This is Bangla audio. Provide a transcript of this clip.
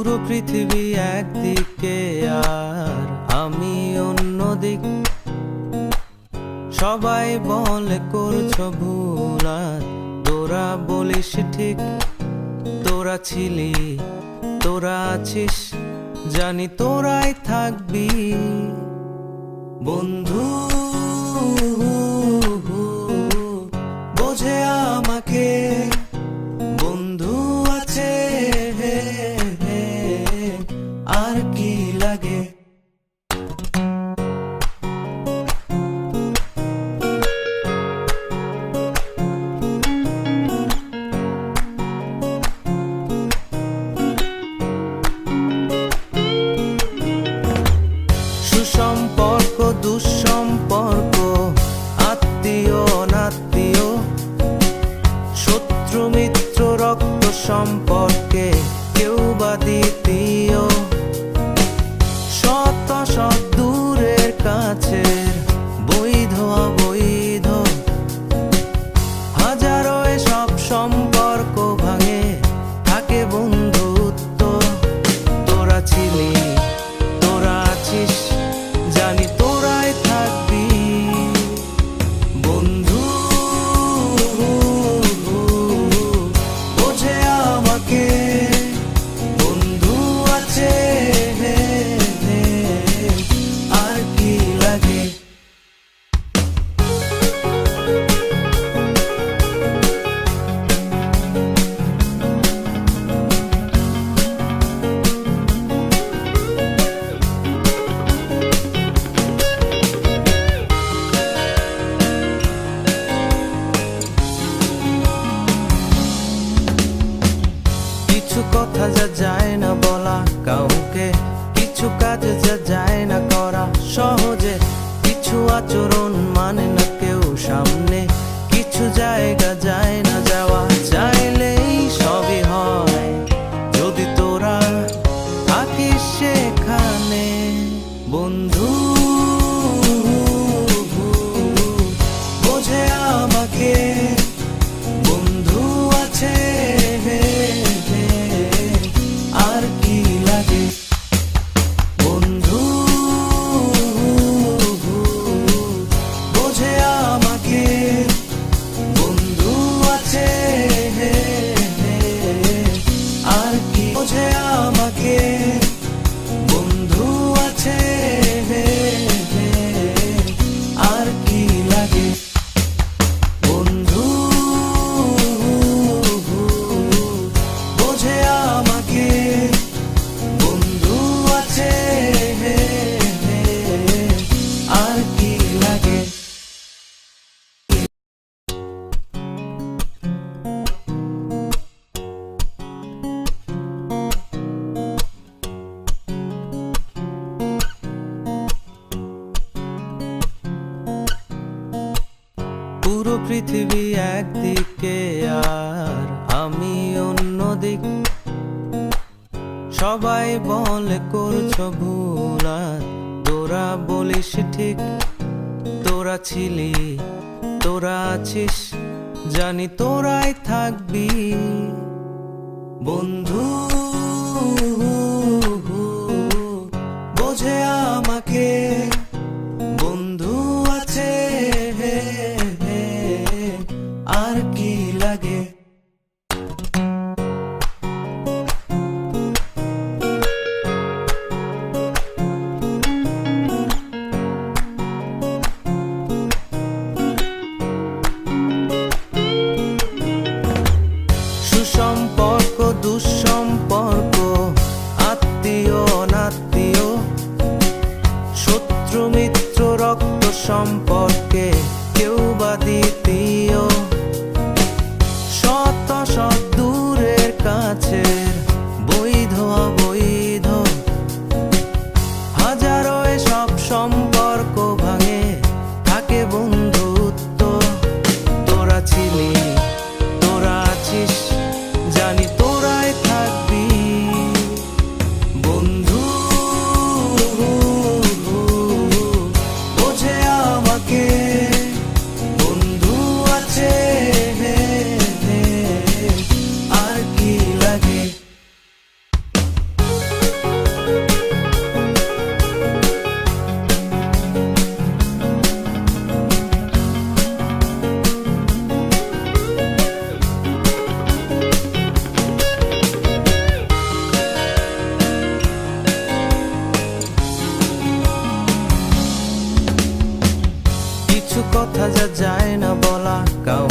পুরো পৃথিবী একদিকে আর আমি অন্যদিক। সবাই বলে করছো ভুল আর তোরা বলিস ঠিক। তোরা ছিলি, তোরা আছিস, জানি তোরাই থাকবি বন্ধু। বোঝে আমাকে বন্ধু আছে, আর কি লাগে। সুসম্পর্ক দুঃসম্পর্ক, আত্মীয় অনাত্মীয়, শত্রু মিত্র রক্ত সম্পর্কে কেউ বা দ্বিতীয়। শত শত দূরের কাছের, বৈধ অবৈধ, হাজারো এসব সম্পর্ক ভাঙে, থাকে বন্ধুত্ব। তোরা ছিলি, তোরা আছিস, জানি তোরাই থাকবি বন্ধু। বোঝে আমাকে বন্ধু আছে, আর কি লাগে। কিছু কথা যা যায় না বলা কাউকে, কিছু কাজ যা যায় না করা সহজে, কিছু আচরণ মানে না কেউ সামনে, কিছু জায়গা যায় না যাওয়া, চাইলেই সবই হয় যদি তোরা থাকিস সেখানে বন্ধু। বোঝে আমাকে বন্ধু আছে, আর কি লাগে বন্ধু। বোঝে আমাকে বন্ধু আছে, আর কি। বোঝে আমাকে বন্ধু আছে, আর কি লাগে বন্ধু। বোঝে আমাকে বন্ধু আছে, আর কি লাগে। পুরো পৃথিবী একদিকে আর আমি অন্যদিক। সবাই বলে করছো ভুল আর তোরা বলিস ঠিক। তোরা ছিলি, তোরা আছিস, জানি তোরাই থাকবি বন্ধু। বোঝে আমাকে বন্ধু আছে, আর কি লাগে। সুসম্পর্ক দুঃসম্পর্ক, কথা যা যায় না বলা কাউকে